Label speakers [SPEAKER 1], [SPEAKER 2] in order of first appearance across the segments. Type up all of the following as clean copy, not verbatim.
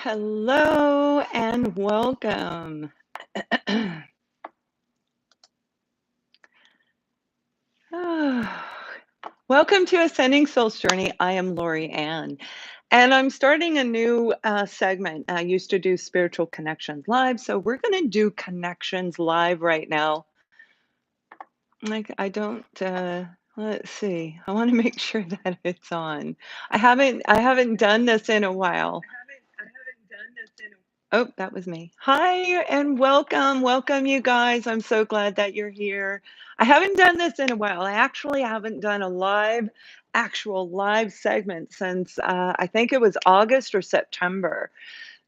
[SPEAKER 1] Hello and welcome. Welcome to Ascending Soul's Journey. I am Lori Ann, and I'm starting a new segment. I used to do Spiritual Connections Live, so we're going to do Connections Live right now. Like, I don't. Let's see. I want to make sure that it's on. I haven't done this in a while. Oh, that was me. Hi and welcome. Welcome, you guys. I'm so glad that you're here. I haven't done this in a while. I actually haven't done a actual live segment since I think it was August or September.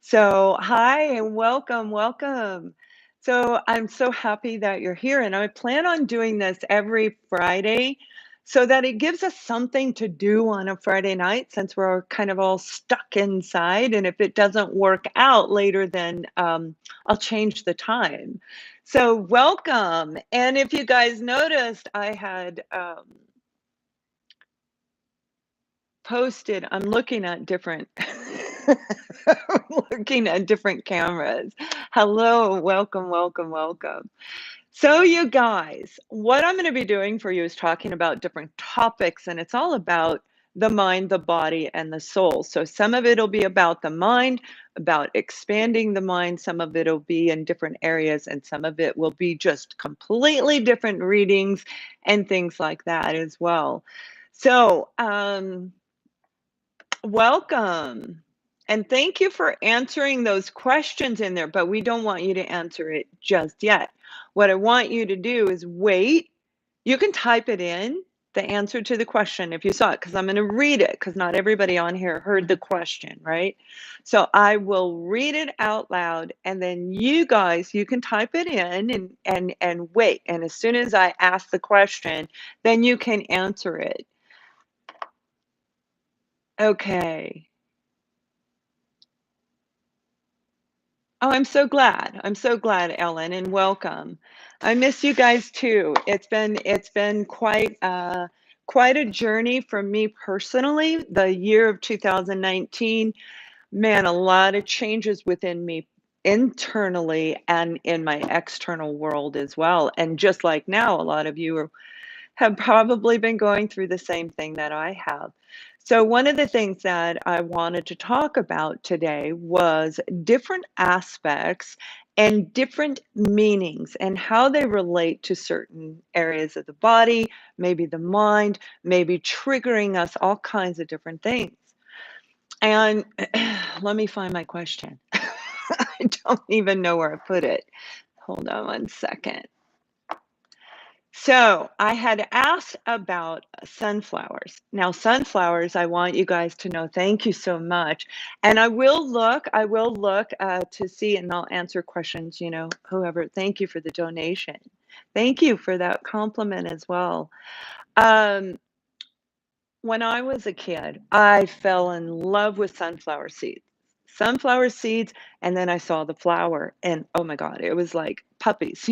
[SPEAKER 1] So, hi and welcome, welcome. So, I'm so happy that you're here, and I plan on doing this every Friday so that it gives us something to do on a Friday night since we're kind of all stuck inside. And if it doesn't work out later, then I'll change the time. So, welcome. And if you guys noticed, I had posted, I'm looking at different I'm looking at different cameras. Hello, welcome, welcome, welcome. So you guys, what I'm going to be doing for you is talking about different topics, and it's all about the mind, the body, and the soul. So some of it'll be about the mind, about expanding the mind, some of it'll be in different areas, and some of it will be just completely different readings and things like that as well. So, welcome. And thank you for answering those questions in there, but we don't want you to answer it just yet. What I want you to do is wait. You can type it in, the answer to the question if you saw it, because I'm going to read it because not everybody on here heard the question, right? So I will read it out loud, and then you guys, you can type it in and wait. And as soon as I ask the question, then you can answer it. Okay. Oh, I'm so glad. I'm so glad, Ellen, and welcome. I miss you guys too. It's been quite a journey for me personally. The year of 2019, man, a lot of changes within me internally and in my external world as well. And just like now, a lot of you have probably been going through the same thing that I have. So, one of the things that I wanted to talk about today was different aspects and different meanings and how they relate to certain areas of the body, maybe the mind, maybe triggering us all kinds of different things. And let me find my question. I don't even know where I put it. Hold on one second. So I had asked about sunflowers. Now, sunflowers, I want you guys to know, thank you so much. And I will look to see, and I'll answer questions, whoever, thank you for the donation. Thank you for that compliment as well. Um, when I was a kid, I fell in love with sunflower seeds. Sunflower seeds, and then I saw the flower, and oh my God, it was like puppies.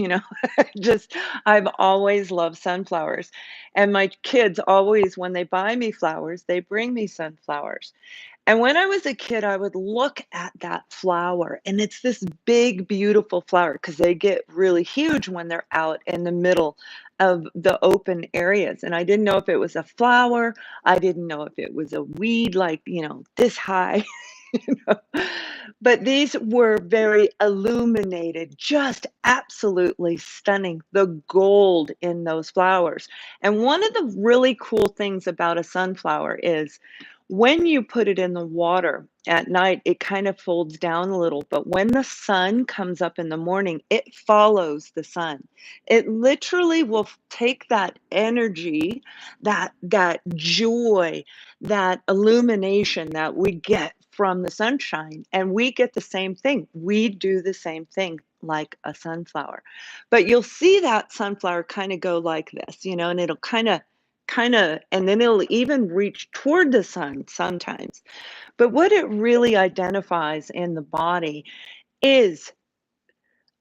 [SPEAKER 1] Just, I've always loved sunflowers. And my kids always, when they buy me flowers, they bring me sunflowers. And when I was a kid, I would look at that flower, and it's this big, beautiful flower because they get really huge when they're out in the middle of the open areas. And I didn't know if it was a flower, I didn't know if it was a weed, like, this high. you know. But these were very illuminated, just absolutely stunning. The gold in those flowers. And one of the really cool things about a sunflower is when you put it in the water at night, it kind of folds down a little, but when the sun comes up in the morning, it follows the sun. It literally will take that energy, that joy, that illumination that we get from the sunshine, and we get the same thing. We do the same thing like a sunflower. But you'll see that sunflower kind of go like this, and it'll kind of and then it'll even reach toward the sun sometimes. But what it really identifies in the body is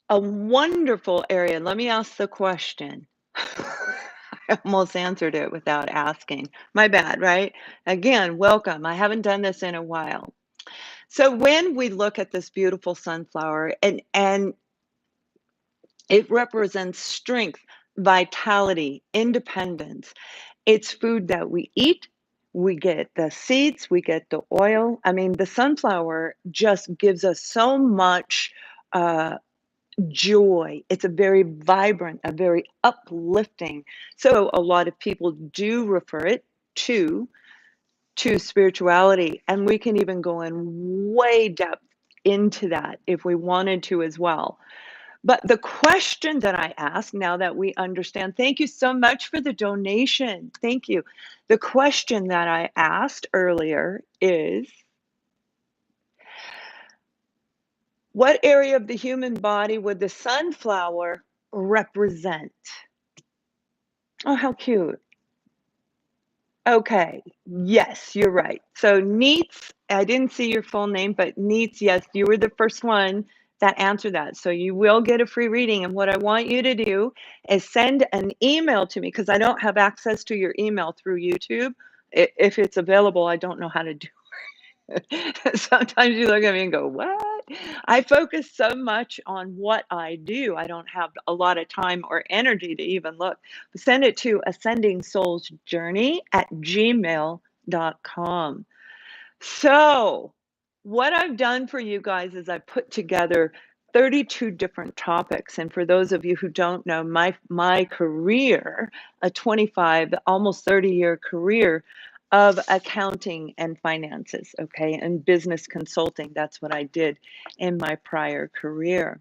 [SPEAKER 1] a wonderful area. Let me ask the question. I almost answered it without asking. My bad, right? Again, welcome. I haven't done this in a while. So when we look at this beautiful sunflower and it represents strength, vitality, independence. It's food that we eat. We get the seeds, we get the oil. I mean, the sunflower just gives us so much uh, joy. It's a very vibrant, a very uplifting. So a lot of people do refer it to spirituality, and we can even go in way depth into that if we wanted to as well. But the question that I ask now that we understand, thank you so much for the donation. Thank you. The question that I asked earlier is, what area of the human body would the sunflower represent? Oh, how cute. Okay. Yes, you're right. So Neats, I didn't see your full name, but Neats, yes, you were the first one that answered that. So you will get a free reading. And what I want you to do is send an email to me because I don't have access to your email through YouTube. If it's available, I don't know how to do Sometimes you look at me and go, "What?" I focus so much on what I do, I don't have a lot of time or energy to even look. Send it to ascendingsoulsjourney@gmail.com. So, what I've done for you guys is I put together 32 different topics, and for those of you who don't know, my career, a 25, almost 30-year career of accounting and finances, okay, and business consulting, that's what I did in my prior career.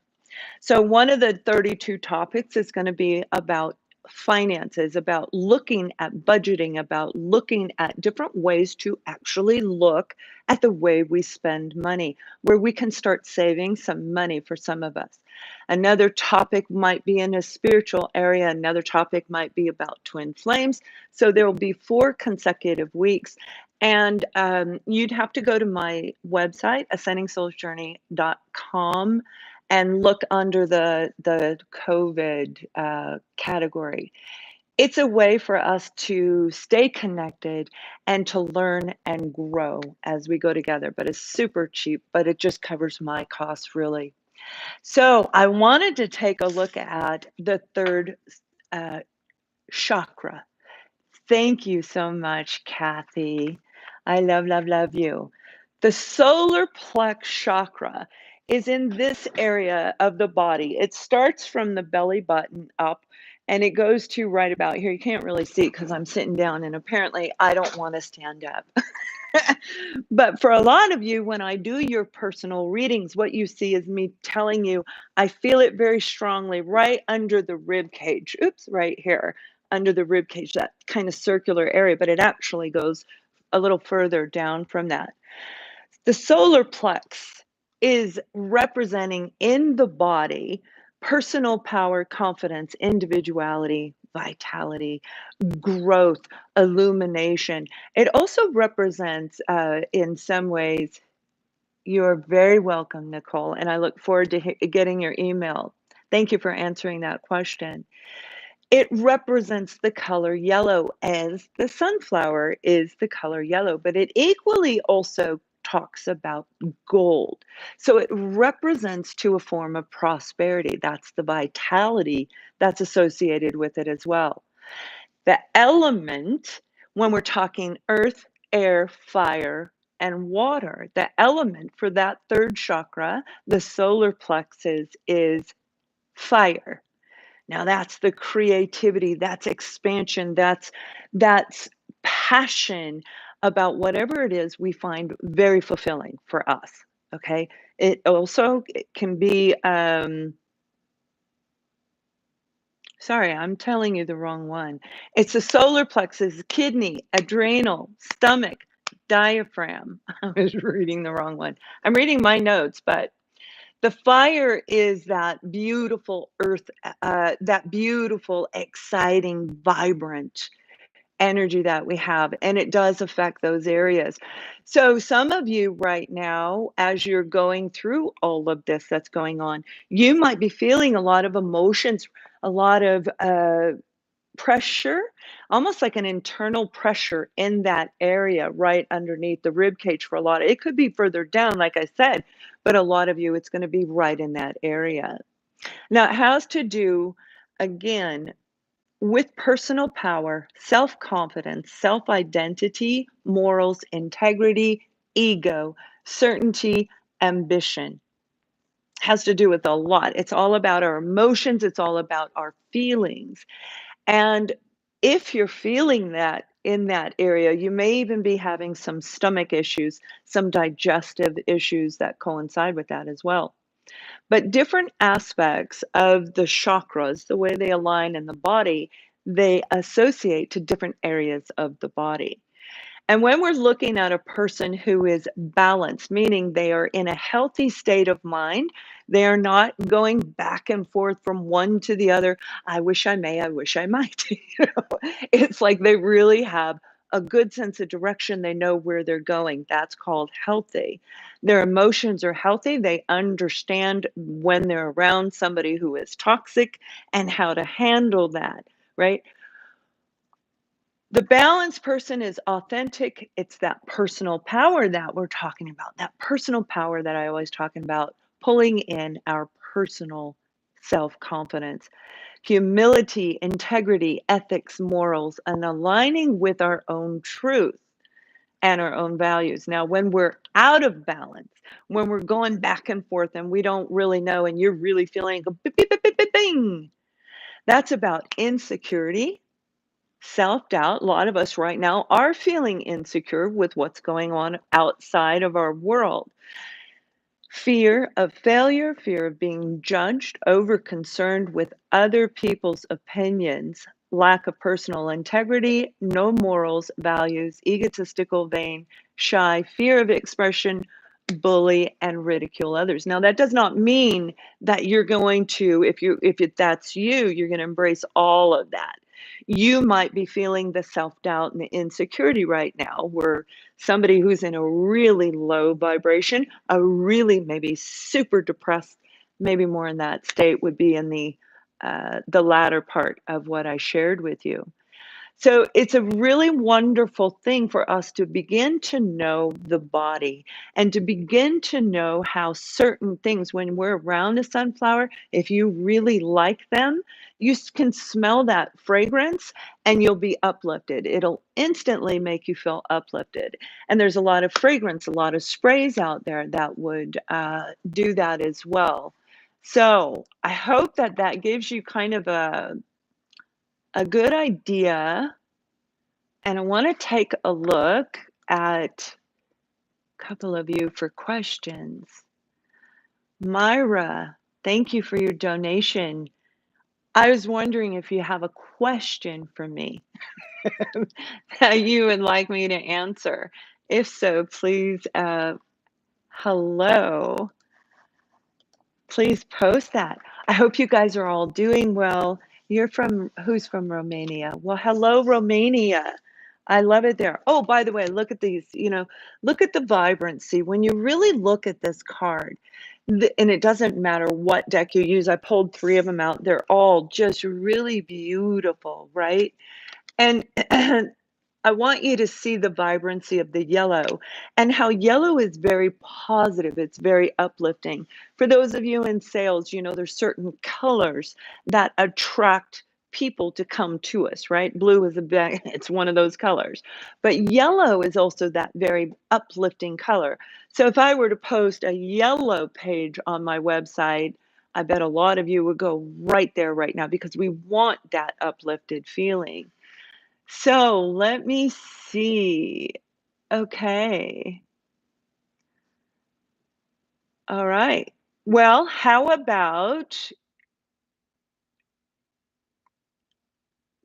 [SPEAKER 1] So one of the 32 topics is going to be about finances, about looking at budgeting, about looking at different ways to actually look at the way we spend money, where we can start saving some money for some of us. Another topic might be in a spiritual area. Another topic might be about twin flames. So there will be 4 consecutive weeks. And you'd have to go to my website, ascendingsoulsjourney.com, and look under the COVID category. It's a way for us to stay connected and to learn and grow as we go together. But it's super cheap, but it just covers my costs really. So I wanted to take a look at the third uh, chakra. Thank you so much, Kathy. I love, love, love you. The solar plex chakra is in this area of the body. It starts from the belly button up and it goes to right about here. You can't really see because I'm sitting down and apparently I don't want to stand up. But for a lot of you, when I do your personal readings, what you see is me telling you, I feel it very strongly right under the rib cage. Oops, right here under the rib cage, that kind of circular area, but it actually goes a little further down from that. The solar plex is representing in the body personal power, confidence, individuality, vitality, growth, illumination. It also represents, in some ways, you're very welcome, Nicole, and I look forward to getting your email. Thank you for answering that question. It represents the color yellow as the sunflower is the color yellow, but it equally also talks about gold. So it represents to a form of prosperity. That's the vitality that's associated with it as well. The element, when we're talking earth, air, fire, and water, the element for that third chakra, the solar plexus, is fire. Now that's the creativity, that's expansion, that's passion about whatever it is we find very fulfilling for us. Okay. It can be sorry, I'm telling you the wrong one. It's the solar plexus, kidney, adrenal, stomach, diaphragm. I was reading the wrong one. I'm reading my notes, but the fire is that beautiful earth, that beautiful, exciting, vibrant energy that we have, and it does affect those areas. So some of you right now, as you're going through all of this that's going on, you might be feeling a lot of emotions, a lot of pressure, almost like an internal pressure in that area right underneath the rib cage for a lot. It could be further down, like I said, but a lot of you, it's going to be right in that area. Now, it has to do, again, with personal power, self confidence, self identity, morals, integrity, ego, certainty, ambition. Has to do with a lot. It's all about our emotions, it's all about our feelings. And if you're feeling that in that area, you may even be having some stomach issues, some digestive issues that coincide with that as well. But different aspects of the chakras, the way they align in the body, they associate to different areas of the body. And when we're looking at a person who is balanced, meaning they are in a healthy state of mind, they are not going back and forth from one to the other. I wish I may, I wish I might. It's like they really have a good sense of direction. They know where they're going. That's called healthy. Their emotions are healthy. They understand when they're around somebody who is toxic and how to handle that, right? The balanced person is authentic. It's that personal power that we're talking about, that personal power that I always talking about, pulling in our personal self-confidence, humility, integrity, ethics, morals, and aligning with our own truth and our own values. Now, when we're out of balance, when we're going back and forth and we don't really know, and you're really feeling a bing, bing, bing, bing, bing, that's about insecurity, self-doubt. A lot of us right now are feeling insecure with what's going on outside of our world. Fear of failure, fear of being judged, over concerned with other people's opinions, lack of personal integrity, no morals, values, egotistical, vain, shy, fear of expression, bully, and ridicule others. Now, that does not mean that you're going to, that's you, you're going to embrace all of that. You might be feeling the self-doubt and the insecurity right now, where somebody who's in a really low vibration, a really maybe super depressed, maybe more in that state would be in the latter part of what I shared with you. So it's a really wonderful thing for us to begin to know the body and to begin to know how certain things, when we're around a sunflower, if you really like them, can smell that fragrance and you'll be uplifted. It'll instantly make you feel uplifted. And there's a lot of fragrance, a lot of sprays out there that would do that as well. So I hope that that gives you kind of a good idea, and I want to take a look at a couple of you for questions. Myra, thank you for your donation. I was wondering if you have a question for me that you would like me to answer. If so, please, hello, please post that. I hope you guys are all doing well. You're from, who's from Romania? Well, hello, Romania. I love it there. Oh, by the way, look at these, look at the vibrancy. When you really look at this card, and it doesn't matter what deck you use, I pulled three of them out. They're all just really beautiful, right? And I want you to see the vibrancy of the yellow and how yellow is very positive. It's very uplifting. For those of you in sales, there's certain colors that attract people to come to us, right? Blue is it's one of those colors. But yellow is also that very uplifting color. So if I were to post a yellow page on my website, I bet a lot of you would go right there right now because we want that uplifted feeling. So let me see. Okay. All right. Well, how about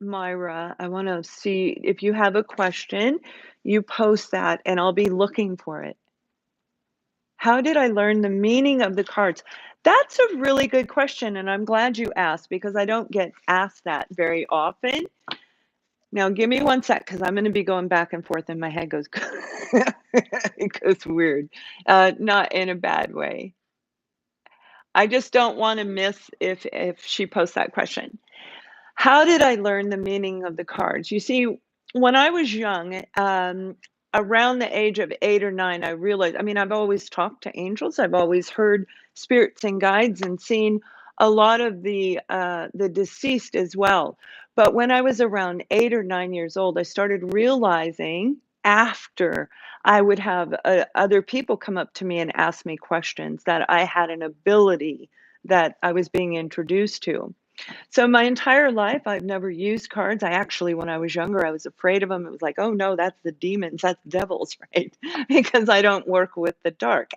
[SPEAKER 1] Myra? I want to see if you have a question, you post that and I'll be looking for it. How did I learn the meaning of the cards? That's a really good question, and I'm glad you asked because I don't get asked that very often. Now, give me one sec because I'm going to be going back and forth and my head goes, it goes weird, not in a bad way. I just don't want to miss if she posts that question. How did I learn the meaning of the cards? You see, when I was young, around the age of 8 or 9, I realized, I mean, I've always talked to angels. I've always heard spirits and guides and seen a lot of the deceased as well. But when I was around 8 or 9 years old, I started realizing after I would have other people come up to me and ask me questions that I had an ability that I was being introduced to. So my entire life, I've never used cards. I actually, when I was younger, I was afraid of them. It was like, oh no, that's the demons, that's devils, right? Because I don't work with the dark.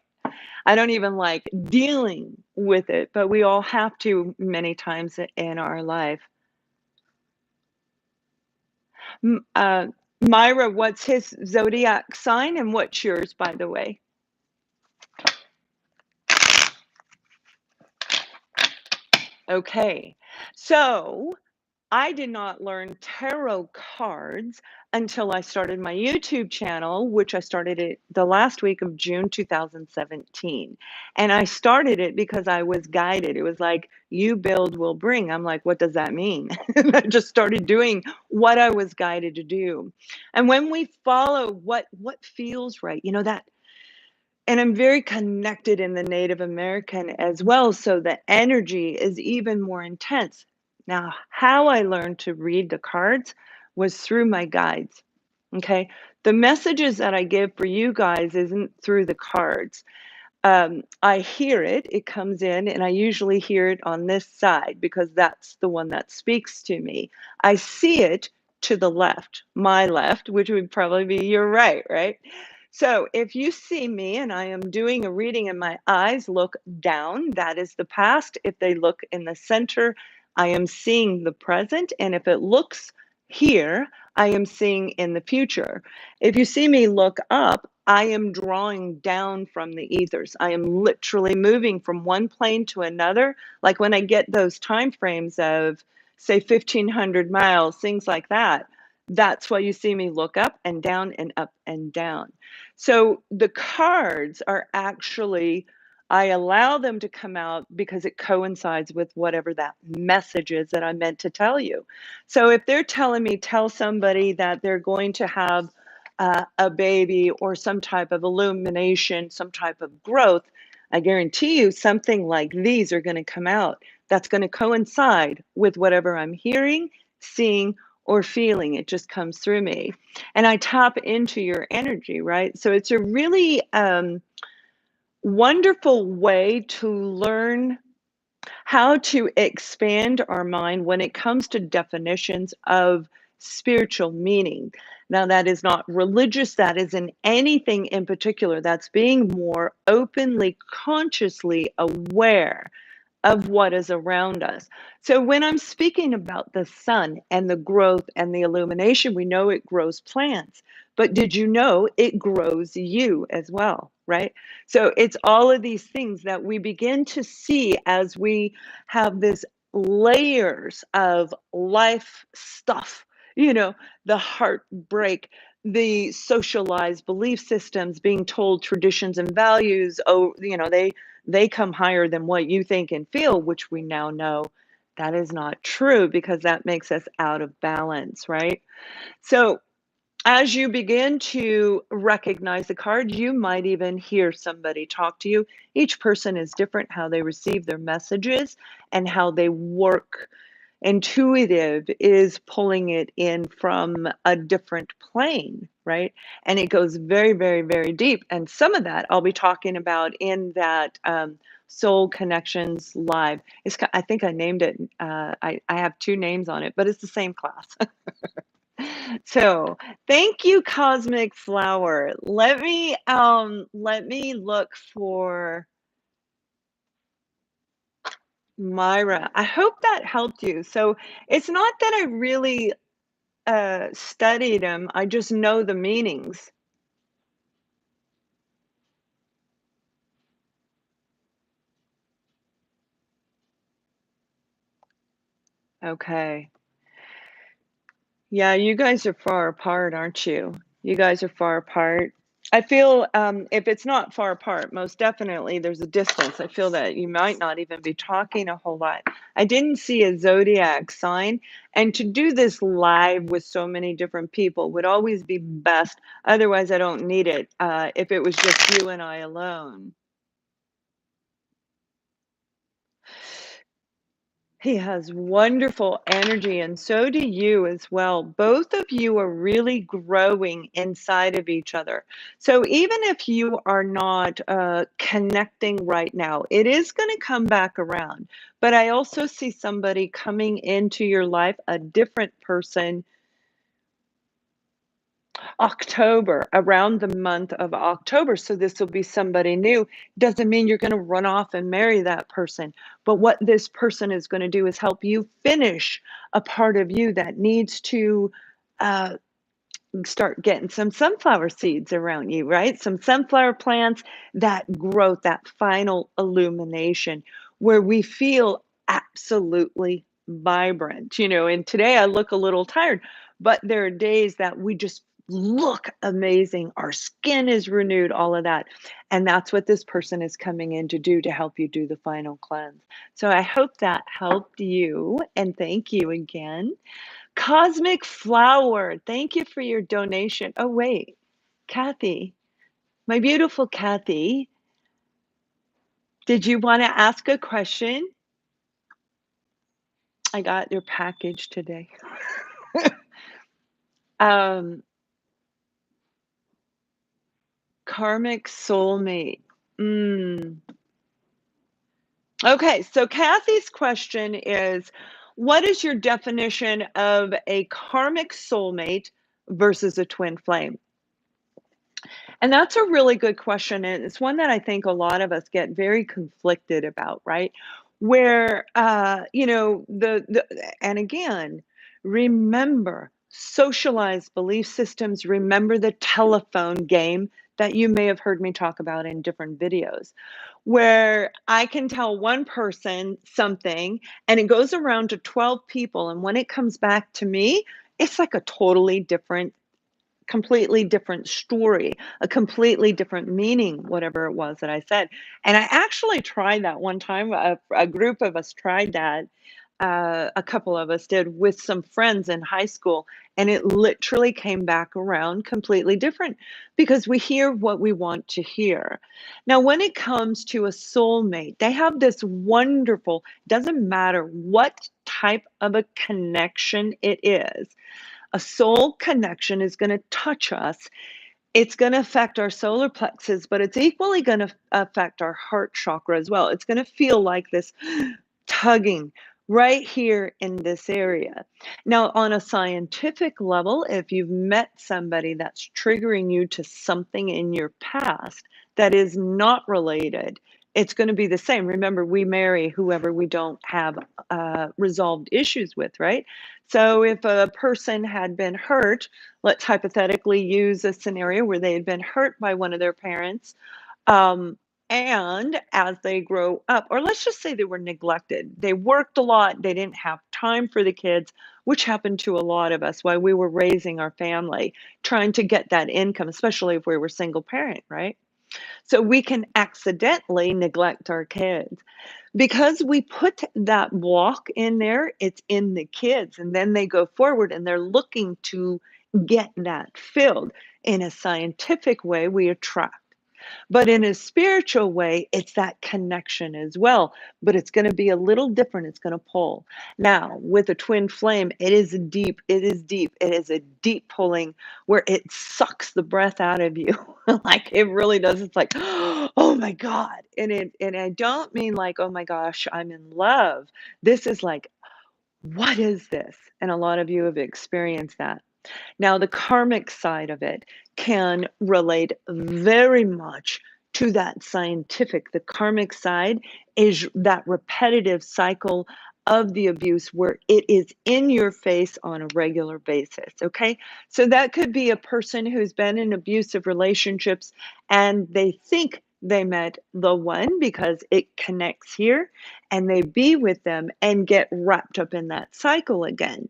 [SPEAKER 1] I don't even like dealing with it, but we all have to many times in our life. M- Uh, Myra, what's his zodiac sign and what's yours, by the way? Okay. So I did not learn tarot cards until I started my YouTube channel, which I started it the last week of June 2017. And I started it because I was guided. It was like, you build, will bring. I'm like, what does that mean? And I just started doing what I was guided to do. And when we follow what feels right, you know, that, and I'm very connected in the Native American as well, so the energy is even more intense. Now, how I learned to read the cards was through my guides, okay? The messages that I give for you guys isn't through the cards. I hear it, it comes in, and I usually hear it on this side because that's the one that speaks to me. I see it to the left, my left, which would probably be your right, right? So if you see me and I am doing a reading and my eyes look down, that is the past. If they look in the center, I am seeing the present. And if it looks here, I am seeing in the future. If you see me look up, I am drawing down from the ethers. I am literally moving from one plane to another. Like when I get those time frames of, say, 1,500 miles, things like that, that's why you see me look up and down and up and down. So the cards are actually, I allow them to come out because it coincides with whatever that message is that I meant to tell you. So if they're telling me, tell somebody that they're going to have a baby or some type of illumination, some type of growth, I guarantee you something like these are going to come out. That's going to coincide with whatever I'm hearing, seeing, or feeling. It just comes through me. And I tap into your energy, right? So it's a really wonderful way to learn how to expand our mind when it comes to definitions of spiritual meaning. Now, that is not religious, that isn't anything in particular. That's being more openly, consciously aware of what is around us. So when I'm speaking about the sun and the growth and the illumination, we know it grows plants, but did you know it grows you as well, right? So it's all of these things that we begin to see as we have this layers of life stuff, you know, the heartbreak, the socialized belief systems, being told traditions and values, oh, you know, they come higher than what you think and feel, which we now know that is not true because that makes us out of balance, right? So as you begin to recognize the card, you might even hear somebody talk to you. Each person is different how they receive their messages and how they work. Intuitive is pulling it in from a different plane, right? And it goes very, very, very deep. And some of that I'll be talking about in that Soul Connections Live. I think I named it, I have two names on it, but it's the same class. So thank you, Cosmic Flower. Let me look for Myra. I hope that helped you. So it's not that I really studied them, I just know the meanings. Okay. Yeah, you guys are far apart, aren't you? You guys are far apart. I feel, if it's not far apart, most definitely there's a distance. I feel that you might not even be talking a whole lot. I didn't see a zodiac sign, and to do this live with so many different people would always be best. Otherwise, I don't need it, if it was just you and I alone. He has wonderful energy, and so do you as well. Both of you are really growing inside of each other. So even if you are not connecting right now, it is going to come back around. But I also see somebody coming into your life, a different person, October, around the month of October. So this will be somebody new. Doesn't mean you're going to run off and marry that person. But what this person is going to do is help you finish a part of you that needs to uh, start getting some sunflower seeds around you, right? Some sunflower plants, that growth, that final illumination where we feel absolutely vibrant, and today I look a little tired, but there are days that we just look amazing. Our skin is renewed, all of that. And that's what this person is coming in to do to help you do the final cleanse. So I hope that helped you. And thank you again. Cosmic Flower, thank you for your donation. Oh, wait, Kathy, my beautiful Kathy, did you want to ask a question? I got your package today. um, Karmic soulmate. Mm. Okay, so Kathy's question is, what is your definition of a karmic soulmate versus a twin flame? And that's a really good question, and it's one that I think a lot of us get very conflicted about, right? Where, and again, remember socialized belief systems, remember the telephone game that you may have heard me talk about in different videos, where I can tell one person something and it goes around to 12 people, and when it comes back to me, it's like a totally different completely different story, a completely different meaning, whatever it was that I said. And I actually tried that one time. A group of us tried that. A couple of us did with some friends in high school, and it literally came back around completely different because we hear what we want to hear. Now, when it comes to a soulmate, they have this wonderful, doesn't matter what type of a connection it is, a soul connection is going to touch us. It's going to affect our solar plexus, but it's equally going to affect our heart chakra as well. It's going to feel like this tugging right here in this area. Now, on a scientific level, if you've met somebody that's triggering you to something in your past that is not related, it's going to be the same. Remember, we marry whoever we don't have resolved issues with, right? So if a person had been hurt, let's hypothetically use a scenario where they had been hurt by one of their parents. Um, and as they grow up, or let's just say they were neglected, they worked a lot, they didn't have time for the kids, which happened to a lot of us while we were raising our family, trying to get that income, especially if we were single parent, right? So we can accidentally neglect our kids. Because we put that block in there, it's in the kids, and then they go forward and they're looking to get that filled. In a scientific way, we attract. But in a spiritual way, it's that connection as well, but it's gonna be a little different, it's gonna pull. Now, with a twin flame, it is a deep pulling where it sucks the breath out of you. Like, it really does, it's like, "Oh my god," and I don't mean like, "Oh my gosh, I'm in love." This is like, "What is this?" And a lot of you have experienced that. Now, the karmic side of it can relate very much to that scientific. The karmic side is that repetitive cycle of the abuse where it is in your face on a regular basis. Okay. So that could be a person who's been in abusive relationships and they think they met the one because it connects here and they be with them and get wrapped up in that cycle again.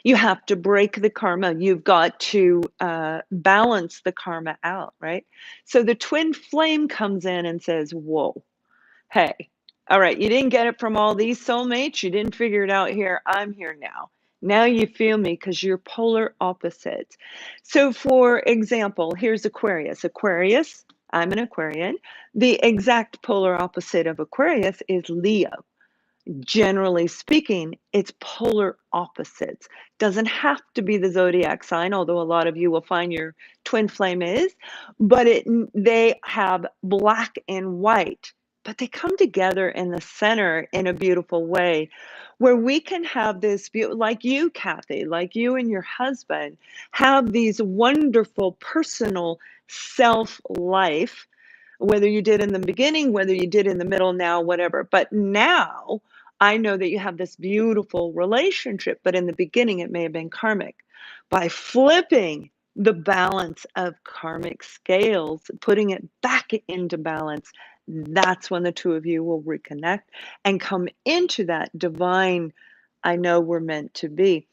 [SPEAKER 1] You have to break the karma. You've got to balance the karma out, right? So the twin flame comes in and says, whoa, hey, all right, you didn't get it from all these soulmates. You didn't figure it out here. I'm here now. Now you feel me because you're polar opposites. So, for example, here's Aquarius. Aquarius, I'm an Aquarian. The exact polar opposite of Aquarius is Leo. Generally speaking, it's polar opposites. Doesn't have to be the zodiac sign, although a lot of you will find your twin flame is, but they have black and white, but they come together in the center in a beautiful way where we can have this like you, Kathy, like you and your husband have these wonderful personal self life, whether you did in the beginning, whether you did in the middle, now, whatever. But now I know that you have this beautiful relationship, but in the beginning it may have been karmic. By flipping the balance of karmic scales, putting it back into balance, that's when the two of you will reconnect and come into that divine. I know we're meant to be.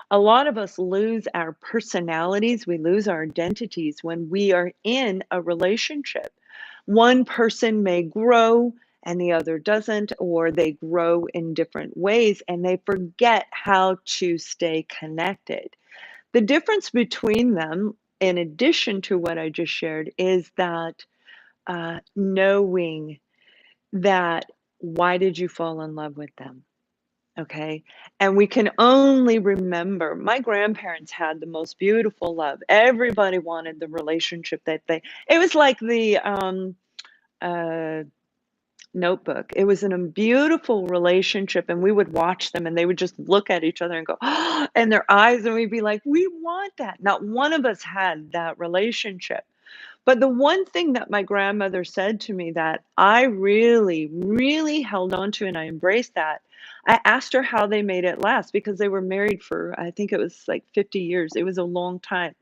[SPEAKER 1] A lot of us lose our personalities, we lose our identities when we are in a relationship. One person may grow and the other doesn't, or they grow in different ways and they forget how to stay connected. The difference between them, in addition to what I just shared, is that knowing that why did you fall in love with them? Okay. And we can only remember my grandparents had the most beautiful love. Everybody wanted the relationship that it was like the uh, Notebook. It was in a beautiful relationship, and we would watch them, and they would just look at each other and go, oh, and their eyes, and we'd be like, we want that. Not one of us had that relationship. But the one thing that my grandmother said to me that I really, really held on to, and I embraced that, I asked her how they made it last because they were married for, I think it was like 50 years. It was a long time.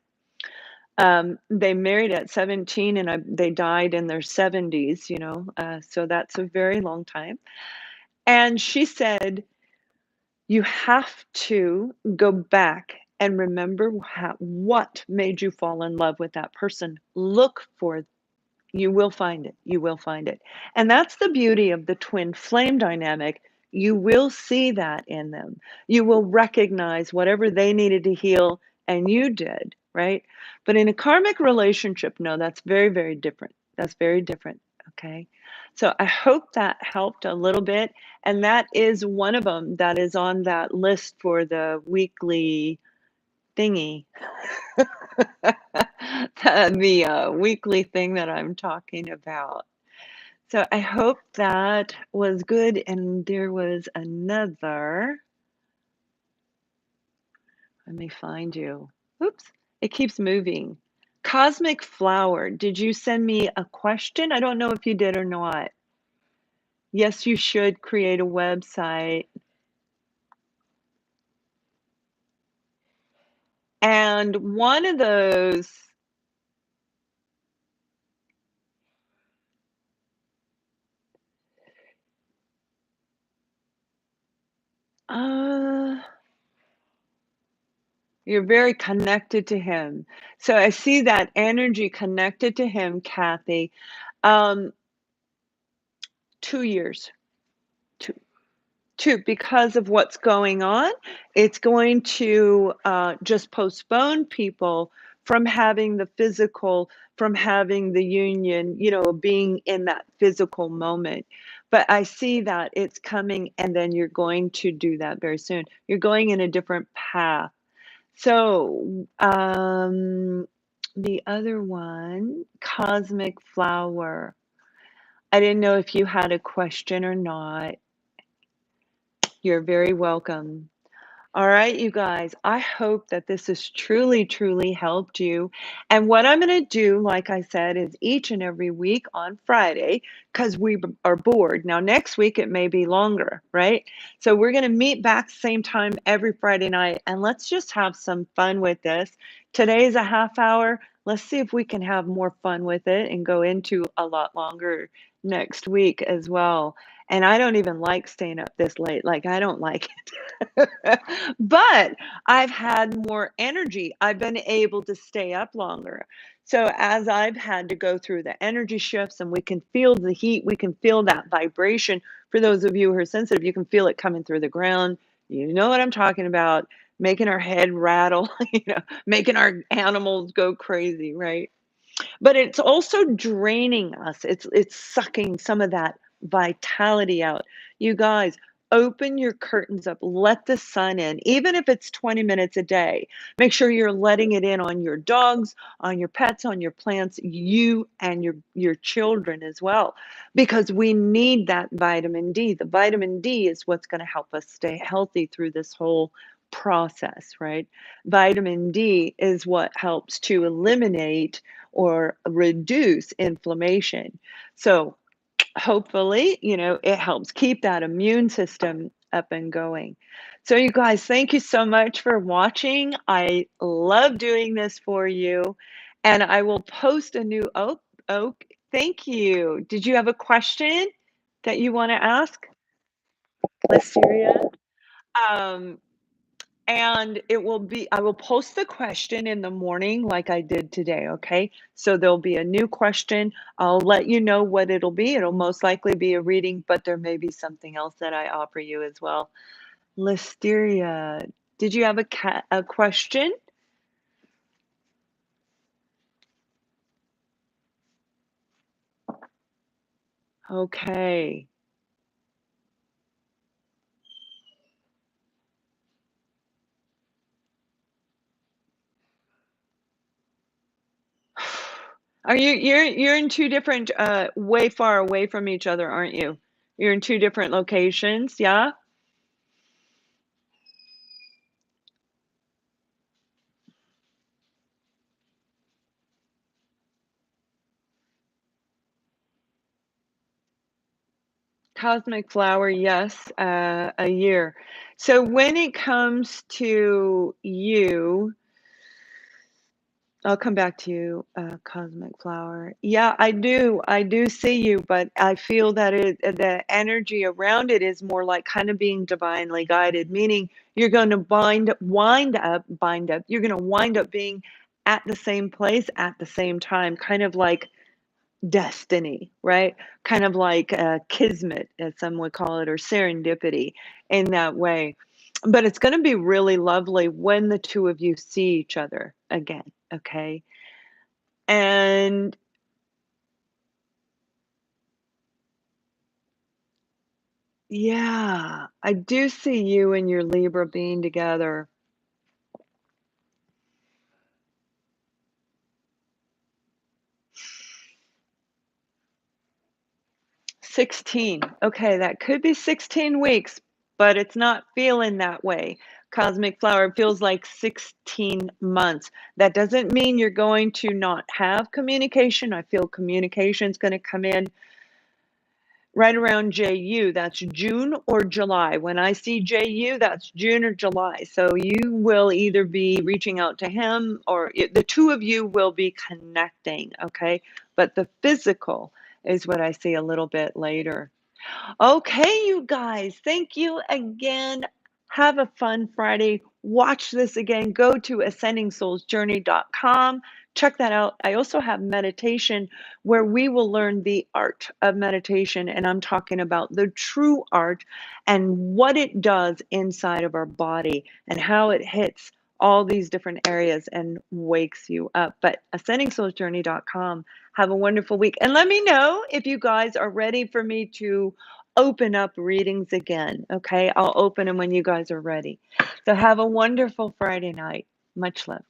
[SPEAKER 1] They married at 17 and they died in their 70s, so that's a very long time. And she said, you have to go back and remember what made you fall in love with that person. Look for You will find it. You will find it. And that's the beauty of the twin flame dynamic. You will see that in them. You will recognize whatever they needed to heal and you did, right? But in a karmic relationship, no, that's very, very different. That's very different. Okay. So I hope that helped a little bit. And that is one of them that is on that list for the weekly thingy. The weekly thing that I'm talking about. So I hope that was good. And there was another. Let me find you. Oops, it keeps moving. Cosmic Flower, did you send me a question? I don't know if you did or not. Yes, you should create a website. And one of those, uh, you're very connected to him. So I see that energy connected to him, Kathy. Um, 2 years. 2 2 because of what's going on, it's going to, just postpone people from having the physical, from having the union, being in that physical moment. But I see that it's coming, and then you're going to do that very soon. You're going in a different path. So, the other one, Cosmic Flower. I didn't know if you had a question or not. You're very welcome. All right, you guys, I hope that this has truly, truly helped you. And what I'm going to do, like I said, is each and every week on Friday, because we are bored. Now, next week, it may be longer, right? So we're going to meet back same time every Friday night, and let's just have some fun with this. Today's a half hour. Let's see if we can have more fun with it and go into a lot longer next week as well. And I don't even like staying up this late. Like, I don't like it. But I've had more energy. I've been able to stay up longer. So as I've had to go through the energy shifts and we can feel the heat, we can feel that vibration. For those of you who are sensitive, you can feel it coming through the ground. You know what I'm talking about, making our head rattle, making our animals go crazy, right? But it's also draining us. It's sucking some of that vitality out. You guys, open your curtains up, let the sun in, even if it's 20 minutes a day. Make sure you're letting it in on your dogs, on your pets, on your plants, you and your children as well, because we need that vitamin D. The vitamin D is what's going to help us stay healthy through this whole process, right? Vitamin D is what helps to eliminate or reduce inflammation. So hopefully, it helps keep that immune system up and going. So you guys, thank you so much for watching. I love doing this for you. And I will post a new thank you. Did you have a question that you want to ask, Listeria? Um, and I will post the question in the morning like I did today, okay? So there'll be a new question. I'll let you know what it'll be. It'll most likely be a reading, but there may be something else that I offer you as well. Listeria, did you have a question? Okay. Are you're in two different way far away from each other, aren't you? You're in two different locations, yeah? Cosmic flower, yes, a year. So when it comes to you, I'll come back to you, cosmic flower. Yeah, I do see you, but I feel that the energy around it is more like kind of being divinely guided, meaning you're going to bind up. You're going to wind up being at the same place at the same time, kind of like destiny, right? Kind of like kismet, as some would call it, or serendipity in that way. But it's going to be really lovely when the two of you see each other again, okay? And yeah, I do see you and your Libra being together. 16. Okay, that could be 16 weeks, but it's not feeling that way. Cosmic flower feels like 16 months. That doesn't mean you're going to not have communication. I feel communication's going to come in right around JU. That's June or July. When I see JU, that's June or July. So you will either be reaching out to him or the two of you will be connecting, okay? But the physical is what I see a little bit later. Okay, you guys, thank you again. Have a fun Friday. Watch this again. Go to ascendingsoulsjourney.com. Check that out. I also have meditation where we will learn the art of meditation, and I'm talking about the true art and what it does inside of our body and how it hits all these different areas and wakes you up. But ascendingsoulsjourney.com. Have a wonderful week. And let me know if you guys are ready for me to open up readings again. Okay. I'll open them when you guys are ready. So have a wonderful Friday night. Much love.